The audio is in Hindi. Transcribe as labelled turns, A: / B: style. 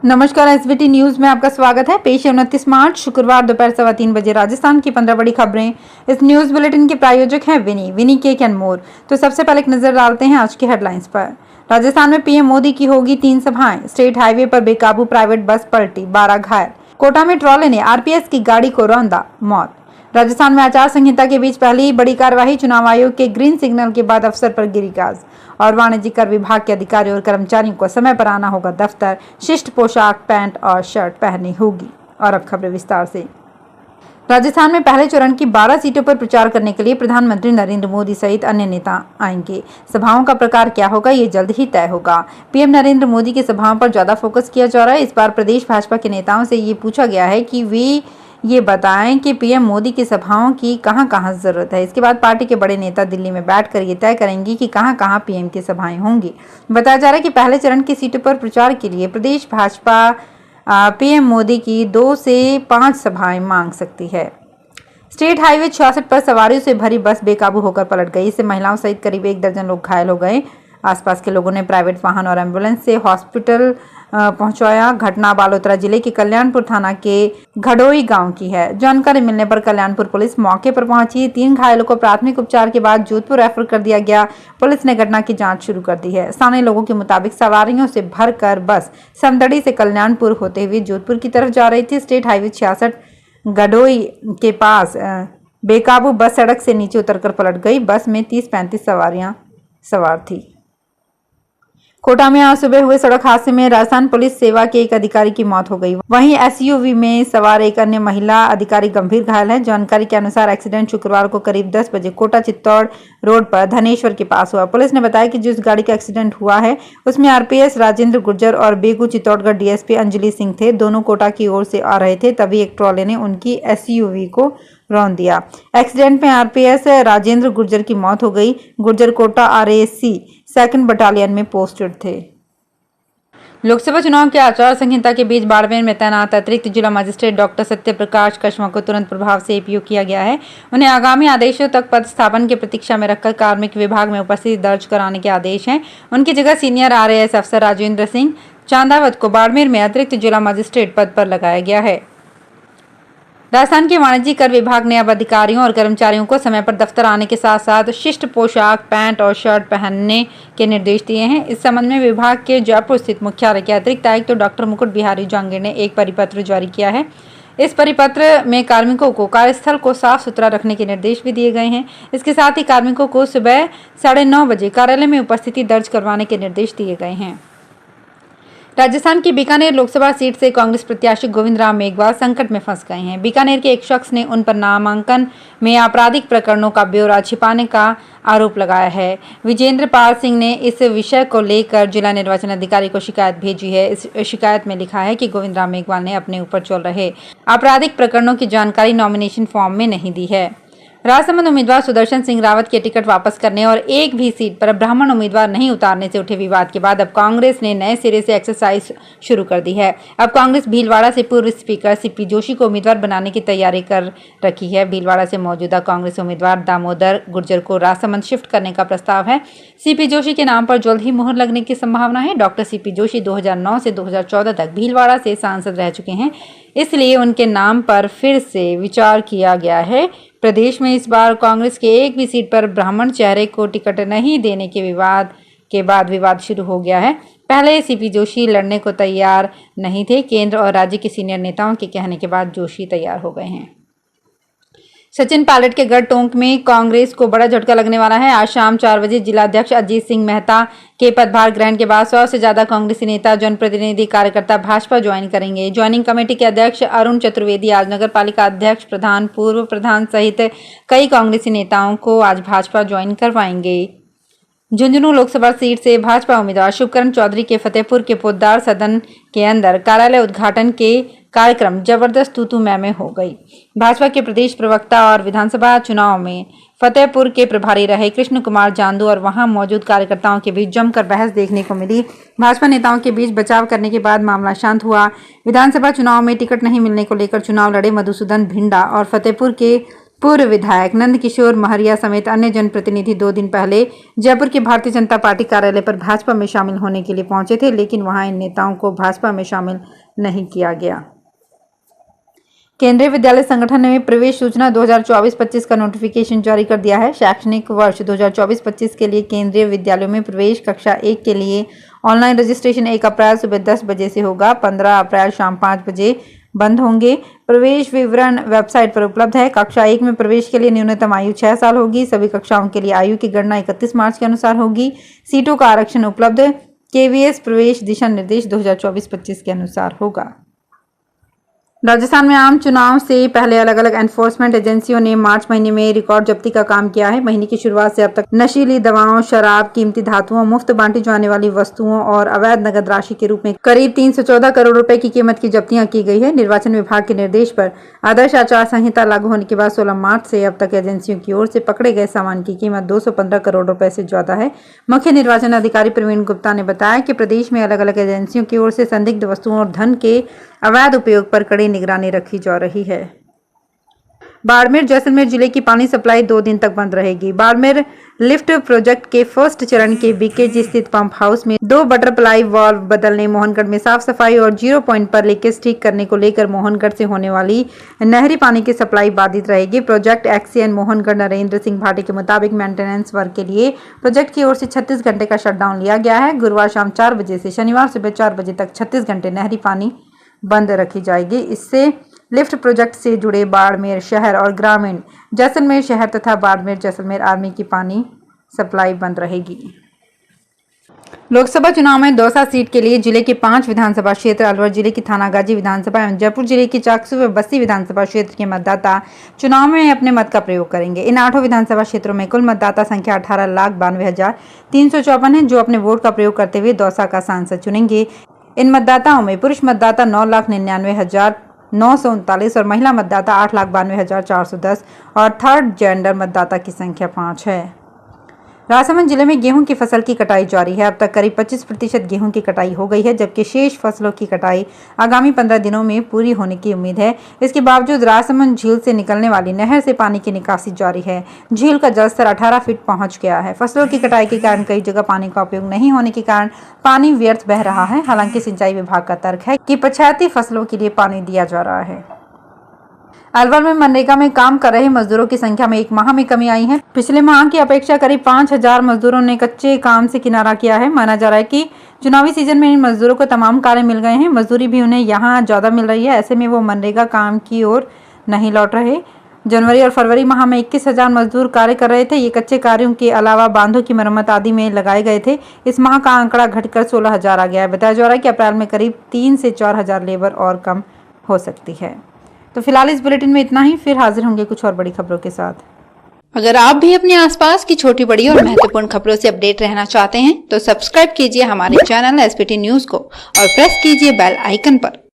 A: नमस्कार, एसबीटी न्यूज में आपका स्वागत है। पेश है 29 मार्च शुक्रवार दोपहर 3:15 बजे राजस्थान की 15 बड़ी खबरें। इस न्यूज बुलेटिन के प्रायोजक हैं विनी केक एंड मोर। तो सबसे पहले एक नजर डालते हैं आज की हेडलाइंस पर। राजस्थान में पीएम मोदी की होगी 3 सभाएं। स्टेट हाईवे पर बेकाबू प्राइवेट बस पलटी, 12 घायल। कोटा में ट्रॉले ने आरपीएस की गाड़ी को रौंदा, मौत। राजस्थान में आचार संहिता के बीच पहली बड़ी कार्यवाही। चुनाव आयोग के ग्रीन सिग्नल के बाद अफसर पर गिरी गाज। और वाणिज्यिक कर विभाग के अधिकारियों और कर्मचारियों को समय पर आना होगा दफ्तर। शिष्ट पोशाक, पैंट और शर्ट पहननी होगी। और अब खबरें विस्तार से। राजस्थान में पहले चरण की 12 सीटों पर प्रचार करने के लिए प्रधानमंत्री नरेंद्र मोदी सहित अन्य नेता आएंगे। सभाओं का प्रकार क्या होगा, ये जल्द ही तय होगा। पीएम नरेंद्र मोदी की सभाओं पर ज्यादा फोकस किया जा रहा है। इस बार प्रदेश भाजपा के नेताओं से ये पूछा गया है कि वे ये बताएं कि पीएम मोदी की सभाओं की कहां-कहां जरूरत है। इसके बाद पार्टी के बड़े नेता दिल्ली में बैठकर ये तय करेंगे कि कहां-कहां पीएम की सभाएं होंगी। बताया जा रहा है कि पहले चरण की सीटों पर प्रचार के लिए प्रदेश भाजपा पीएम मोदी की 2 से 5 सभाएं मांग सकती है। स्टेट हाईवे 66 पर सवारियों से भरी बस बेकाबू होकर पलट गई। इससे महिलाओं सहित करीब 1 दर्जन लोग घायल हो गए। आसपास के लोगों ने प्राइवेट वाहन और एम्बुलेंस से हॉस्पिटल पहुंचाया। घटना बालोतरा जिले के कल्याणपुर थाना के घड़ोई गांव की है। जानकारी मिलने पर कल्याणपुर पुलिस मौके पर पहुंची। 3 घायलों को प्राथमिक उपचार के बाद जोधपुर रेफर कर दिया गया। पुलिस ने घटना की जांच शुरू कर दी है। स्थानीय लोगों के मुताबिक सवारियों से भरकर बस समदड़ी से कल्याणपुर होते हुए जोधपुर की तरफ जा रही थी। स्टेट हाईवे 66 घड़ोई के पास बेकाबू बस सड़क से नीचे उतरकर पलट गई। बस में 30-35 सवारियां सवार थी। कोटा में आज सुबह हुए सड़क हादसे में राजस्थान पुलिस सेवा के एक अधिकारी की मौत हो गई। वहीं एसयूवी में सवार एक अन्य महिला अधिकारी गंभीर घायल है। जानकारी के अनुसार एक्सीडेंट शुक्रवार को करीब 10 बजे कोटा चित्तौड़ रोड पर धनेश्वर के पास हुआ। पुलिस ने बताया कि जिस गाड़ी का एक्सीडेंट हुआ है उसमें आरपीएस राजेंद्र गुर्जर और बेगू चित्तौड़गढ़ डीएसपी अंजलि सिंह थे। दोनों कोटा की ओर से आ रहे थे, तभी एक ट्रॉले ने उनकी एसयूवी को रौंद दिया। एक्सीडेंट में आरपीएस राजेंद्र गुर्जर की मौत हो गई। Gurjar Kota RAC 2nd battalion में पोस्टेड थे। लोकसभा चुनाव के आचार संहिता के बीच बाड़मेर में तैनात अतिरिक्त जिला मजिस्ट्रेट डॉक्टर सत्यप्रकाश कशवा को तुरंत प्रभाव से एपीओ किया गया है। उन्हें आगामी आदेशों तक पदस्थापन की प्रतीक्षा में रखकर कार्मिक विभाग में उपस्थिति दर्ज कराने के आदेश हैं। उनकी जगह सीनियर आरएएस अफसर राजेंद्र सिंह चांदावत को बाड़मेर में अतिरिक्त जिला मजिस्ट्रेट पद पर लगाया गया है। राजस्थान के वाणिज्यिक कर विभाग ने अब अधिकारियों और कर्मचारियों को समय पर दफ्तर आने के साथ साथ शिष्ट पोशाक, पैंट और शर्ट पहनने के निर्देश दिए हैं। इस संबंध में विभाग के जयपुर स्थित मुख्यालय के अतिरिक्त आयुक्त तो डॉक्टर मुकुट बिहारी जांगीर ने एक परिपत्र जारी किया है। इस परिपत्र में कार्मिकों को कार्यस्थल को साफ सुथरा रखने के निर्देश भी दिए गए हैं। इसके साथ ही कार्मिकों को सुबह 9:30 बजे कार्यालय में उपस्थिति दर्ज करवाने के निर्देश दिए गए हैं। राजस्थान की बीकानेर लोकसभा सीट से कांग्रेस प्रत्याशी गोविंद राम मेघवाल संकट में फंस गए हैं। बीकानेर के एक शख्स ने उन पर नामांकन में आपराधिक प्रकरणों का ब्यौरा छिपाने का आरोप लगाया है। विजेंद्र पाल सिंह ने इस विषय को लेकर जिला निर्वाचन अधिकारी को शिकायत भेजी है। इस शिकायत में लिखा है कि गोविंद राम मेघवाल ने अपने ऊपर चल रहे आपराधिक प्रकरणों की जानकारी नॉमिनेशन फॉर्म में नहीं दी है। राजसमंद उम्मीदवार सुदर्शन सिंह रावत के टिकट वापस करने और एक भी सीट पर ब्राह्मण उम्मीदवार नहीं उतारने से उठे विवाद के बाद अब कांग्रेस ने नए सिरे से एक्सरसाइज शुरू कर दी है। अब कांग्रेस भीलवाड़ा से पूर्व स्पीकर सीपी जोशी को उम्मीदवार बनाने की तैयारी कर रखी है। भीलवाड़ा से मौजूदा कांग्रेस उम्मीदवार दामोदर गुर्जर को राजसमंद शिफ्ट करने का प्रस्ताव है। सीपी जोशी के नाम पर जल्द ही मुहर लगने की संभावना है। डॉक्टर सीपी जोशी 2009 से 2014 तक भीलवाड़ा से सांसद रह चुके हैं, इसलिए उनके नाम पर फिर से विचार किया गया है। प्रदेश में इस बार कांग्रेस के एक भी सीट पर ब्राह्मण चेहरे को टिकट नहीं देने के विवाद के बाद विवाद शुरू हो गया है। पहले सीपी जोशी लड़ने को तैयार नहीं थे। केंद्र और राज्य के सीनियर नेताओं के कहने के बाद जोशी तैयार हो गए हैं। सचिन पायलट के गढ़ टोंक में कांग्रेस को बड़ा झटका लगने वाला है। आज शाम 4 बजे जिलाध्यक्ष अजीत सिंह मेहता के पदभार ग्रहण के बाद 100 से ज्यादा कांग्रेसी नेता, जनप्रतिनिधि, कार्यकर्ता भाजपा ज्वाइन करेंगे। ज्वाइनिंग कमेटी के अध्यक्ष अरुण चतुर्वेदी आज नगर पालिका अध्यक्ष, प्रधान, पूर्व प्रधान सहित कई कांग्रेसी नेताओं को आज भाजपा ज्वाइन करवाएंगे। झुंझुनू लोकसभा सीट से भाजपा उम्मीदवार शुभकरण चौधरी के फतेहपुर के पोद्दार सदन के अंदर कार्यालय उद्घाटन के कार्यक्रम जबरदस्त तू में हो गई। भाजपा के प्रदेश प्रवक्ता और विधानसभा चुनाव में फतेहपुर के प्रभारी रहे कृष्ण कुमार जांदू और वहां मौजूद कार्यकर्ताओं के बीच जमकर बहस देखने को मिली। भाजपा नेताओं के बीच बचाव करने के बाद मामला शांत हुआ। विधानसभा चुनाव में टिकट नहीं मिलने को लेकर चुनाव लड़े मधुसूदन भिंडा और फतेहपुर के पूर्व विधायक नंदकिशोर महरिया समेत अन्य जनप्रतिनिधि 2 दिन पहले जयपुर के भारतीय जनता पार्टी कार्यालय पर भाजपा में शामिल होने के लिए पहुंचे थे, लेकिन वहां इन नेताओं को भाजपा में शामिल नहीं किया गया। केंद्रीय विद्यालय संगठन ने प्रवेश सूचना 2024-25 का नोटिफिकेशन जारी कर दिया है। शैक्षणिक वर्ष 2024-25 के लिए केंद्रीय विद्यालयों में प्रवेश कक्षा 1 के लिए ऑनलाइन रजिस्ट्रेशन 1 अप्रैल सुबह 10 बजे से होगा। 15 अप्रैल शाम 5 बजे बंद होंगे। प्रवेश विवरण वेबसाइट पर उपलब्ध है। कक्षा 1 में प्रवेश के लिए न्यूनतम आयु 6 साल होगी। सभी कक्षाओं के लिए आयु की गणना 31 मार्च के अनुसार होगी। सीटों का आरक्षण उपलब्ध केवीएस प्रवेश दिशा निर्देश 2024-25 के अनुसार होगा। राजस्थान में आम चुनाव से पहले अलग अलग एनफोर्समेंट एजेंसियों ने मार्च महीने में रिकॉर्ड जब्ती का काम किया है। महीने की शुरुआत से अब तक नशीली दवाओं, शराब, कीमती धातुओं, मुफ्त बांटी जाने वाली वस्तुओं और अवैध नगद राशि के रूप में करीब 314 करोड़ रुपए की कीमत की जब्तियां की गई है। निर्वाचन विभाग के निर्देश पर आदर्श आचार संहिता लागू होने के बाद 16 मार्च से अब तक एजेंसियों की ओर से पकड़े गए सामान की कीमत 215 करोड़ रुपए से ज्यादा है। मुख्य निर्वाचन अधिकारी प्रवीण गुप्ता ने बताया कि प्रदेश में अलग अलग एजेंसियों की ओर से संदिग्ध वस्तुओं और धन के अवैध उपयोग पर कड़ी निगरानी रखी जा रही है। बाड़मेर जैसलमेर जिले की पानी सप्लाई 2 दिन तक बंद रहेगी। बाड़मेर लिफ्ट प्रोजेक्ट के फर्स्ट चरण के बीकेजी स्थित पंप हाउस में 2 बटरफ्लाई वाल्व बदलने, मोहनगढ़ में साफ सफाई और 0 पॉइंट पर लीकेज ठीक करने को लेकर मोहनगढ़ से होने वाली नहरी पानी की सप्लाई बाधित रहेगी। प्रोजेक्ट एक्सीएन मोहनगढ़ नरेंद्र सिंह भाटी के मुताबिक मेंटेनेंस वर्क के लिए प्रोजेक्ट की ओर से 36 घंटे का शटडाउन लिया गया है। गुरुवार शाम 4 बजे से शनिवार सुबह 4 बजे तक 36 घंटे नहरी पानी बंद रखी जाएगी। इससे लिफ्ट प्रोजेक्ट से जुड़े बाड़मेर शहर और ग्रामीण जैसलमेर शहर तथा बाड़मेर जैसलमेर आर्मी की पानी सप्लाई बंद रहेगी। लोकसभा चुनाव में दौसा सीट के लिए जिले के 5 विधानसभा क्षेत्र, अलवर जिले की थानागाजी विधानसभा एवं जयपुर जिले की चाकसू व बस्सी विधानसभा क्षेत्र के मतदाता चुनाव में अपने मत का प्रयोग करेंगे। इन 8 विधानसभा क्षेत्रों में कुल मतदाता संख्या 18,92,354 है, जो अपने वोट का प्रयोग करते हुए दौसा का सांसद चुनेंगे। इन मतदाताओं में पुरुष मतदाता 9,99,939 और महिला मतदाता 8,92,410 और थर्ड जेंडर मतदाता की संख्या 5 है। राजसमंद जिले में गेहूं की फसल की कटाई जारी है। अब तक करीब 25% गेहूं की कटाई हो गई है, जबकि शेष फसलों की कटाई आगामी 15 दिनों में पूरी होने की उम्मीद है। इसके बावजूद राजसमंद झील से निकलने वाली नहर से पानी की निकासी जारी है। झील का जलस्तर 18 फीट पहुंच गया है। फसलों की कटाई के कारण कई जगह पानी का उपयोग नहीं होने के कारण पानी व्यर्थ बह रहा है। हालांकि सिंचाई विभाग का तर्क है कि पछाती फसलों के लिए पानी दिया जा रहा है। अलवर में मनरेगा में काम कर रहे मजदूरों की संख्या में 1 माह में कमी आई है। पिछले माह की अपेक्षा करीब 5,000 मजदूरों ने कच्चे काम से किनारा किया है। माना जा रहा है कि चुनावी सीजन में इन मजदूरों को तमाम कार्य मिल गए हैं। मजदूरी भी उन्हें यहाँ ज्यादा मिल रही है। ऐसे में वो मनरेगा काम की ओर नहीं लौट रहे। जनवरी और फरवरी माह में 21,000 मजदूर कार्य कर रहे थे। ये कच्चे कार्यों के अलावा बांधों की मरम्मत आदि में लगाए गए थे। इस माह का आंकड़ा घटकर 16,000 आ गया है। बताया जा रहा है कि अप्रैल में करीब 3 से 4,000 लेबर और कम हो सकती है। तो फिलहाल इस बुलेटिन में इतना ही। फिर हाजिर होंगे कुछ और बड़ी खबरों के साथ।
B: अगर आप भी अपने आसपास की छोटी बड़ी और महत्वपूर्ण खबरों से अपडेट रहना चाहते हैं तो सब्सक्राइब कीजिए हमारे चैनल एसपीटी न्यूज को और प्रेस कीजिए बेल आइकन पर।